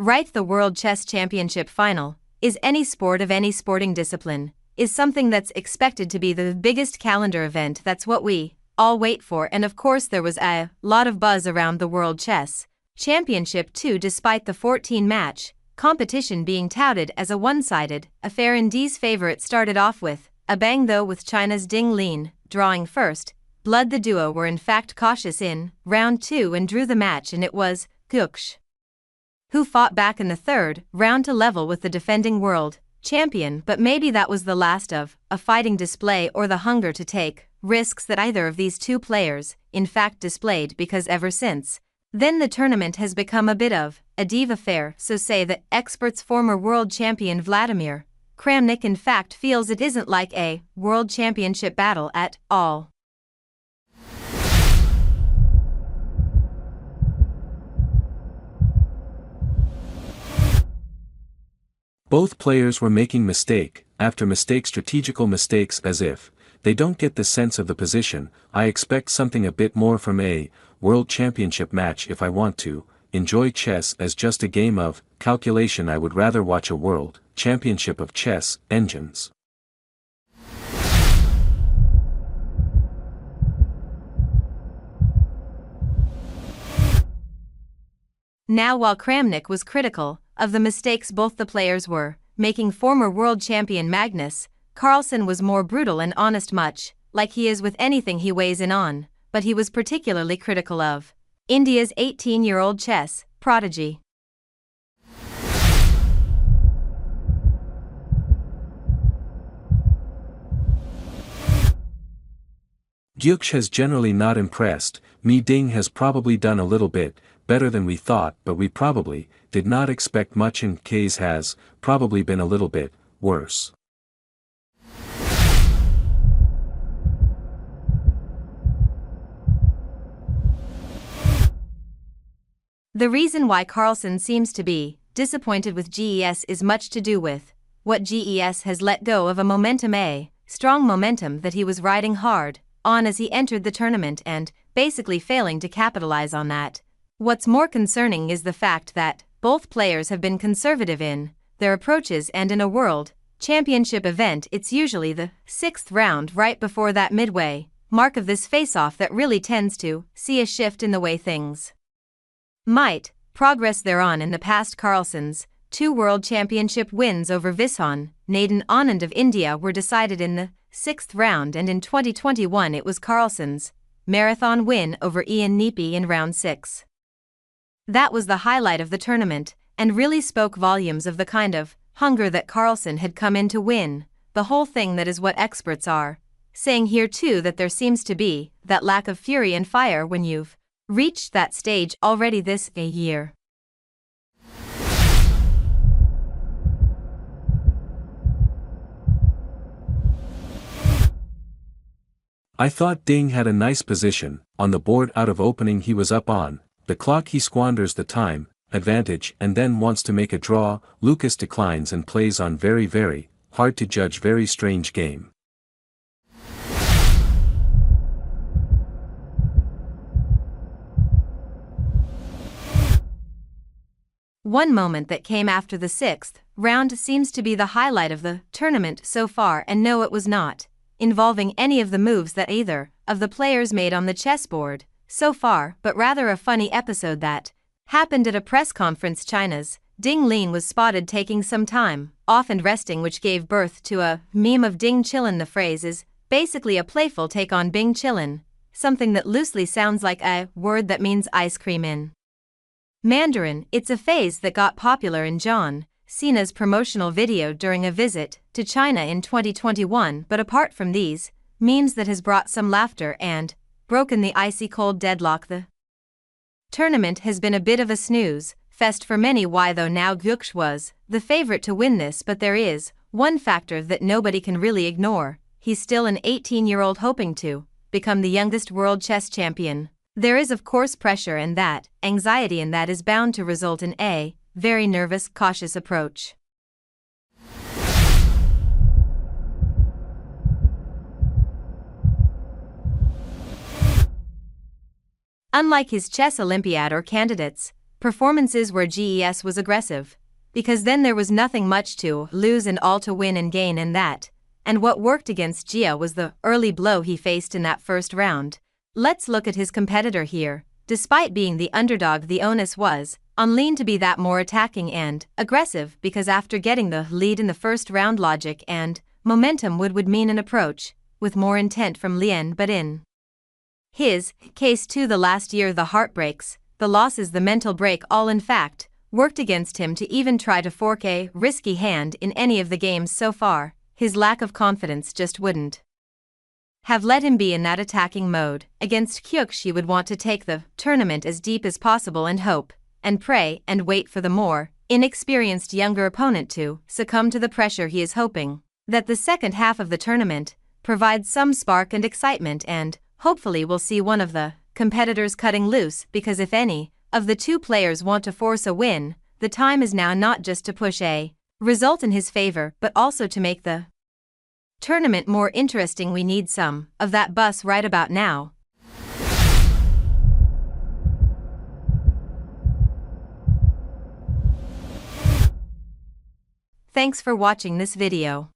Right, the World Chess Championship final is any sport of any sporting discipline, is something that's expected to be the biggest calendar event. That's what we all wait for, and of course there was a lot of buzz around the World Chess Championship too, despite the 14-match competition being touted as a one-sided affair. India's favorite started off with a bang though, with China's Ding Liren drawing first blood. The duo were in fact cautious in round 2 and drew the match, and it was Gukesh who fought back in the third round to level with the defending world champion. But maybe that was the last of a fighting display or the hunger to take risks that either of these two players in fact displayed, because ever since then the tournament has become a bit of a diva affair. So say the experts. Former world champion Vladimir Kramnik in fact feels it isn't like a world championship battle at all. Both players were making mistake after mistake, strategical mistakes, as if they don't get the sense of the position. I expect something a bit more from a world championship match if I want to enjoy chess as just a game of calculation. I would rather watch a world championship of chess engines. Now, while Kramnik was critical of the mistakes both the players were making, former world champion Magnus Carlsen was more brutal and honest, much like he is with anything he weighs in on, but he was particularly critical of India's 18-year-old chess prodigy. Gukesh has generally not impressed me. Ding has probably done a little bit better than we thought, but we probably did not expect much, and K's has probably been a little bit worse. The reason why Carlsen seems to be disappointed with GES is much to do with what GES has let go of, a strong momentum that he was riding hard on as he entered the tournament, and basically failing to capitalize on that. What's more concerning is the fact that both players have been conservative in their approaches, and in a world championship event it's usually the 6th round right before that midway mark of this face-off that really tends to see a shift in the way things might progress thereon. In the past, Carlsen's 2 world championship wins over Vishwan Nadan Anand of India were decided in the 6th round, and in 2021 it was Carlsen's marathon win over Ian Nepi in round 6. That was the highlight of the tournament, and really spoke volumes of the kind of hunger that Carlsen had come in to win the whole thing. That is what experts are saying here too, that there seems to be that lack of fury and fire when you've reached that stage already this year. I thought Ding had a nice position on the board. Out of opening he was up on the clock. He squanders the time advantage and then wants to make a draw. Lucas declines and plays on. Very hard to judge, very strange game. One moment that came after the 6th round seems to be the highlight of the tournament so far, and no, it was not involving any of the moves that either of the players made on the chessboard so far, but rather a funny episode that happened at a press conference. China's Ding Liren was spotted taking some time off and resting, which gave birth to a meme of Ding Chillin. The phrase is basically a playful take on Bing Chillin, something that loosely sounds like a word that means ice cream in Mandarin. It's a phase that got popular in John Cena's promotional video during a visit to China in 2021, but apart from these memes, that has brought some laughter and broken the icy cold deadlock. The tournament has been a bit of a snooze fest for many. Why though? Now Gukesh was the favorite to win this, but there is one factor that nobody can really ignore. He's still an 18-year-old hoping to become the youngest world chess champion. There is of course pressure and that anxiety, and that is bound to result in a very nervous, cautious approach. Unlike his chess Olympiad or candidates performances where GES was aggressive. Because then there was nothing much to lose and all to win and gain in that. And what worked against Gia was the early blow he faced in that first round. Let's look at his competitor here. Despite being the underdog, the onus was on Liren to be that more attacking and aggressive, because after getting the lead in the first round, logic and momentum would mean an approach with more intent from Liren. But in his case too, the last year, the heartbreaks, the losses, the mental break, all in fact worked against him to even try to fork a risky hand in any of the games so far. His lack of confidence just wouldn't have let him be in that attacking mode. Against Gukesh, he would want to take the tournament as deep as possible and hope and pray and wait for the more inexperienced younger opponent to succumb to the pressure. He is hoping that the second half of the tournament provides some spark and excitement, and hopefully we'll see one of the competitors cutting loose, because if any of the two players want to force a win, the time is now, not just to push a result in his favor, but also to make the tournament more interesting. We need some of that buzz right about now. Thanks for watching this video.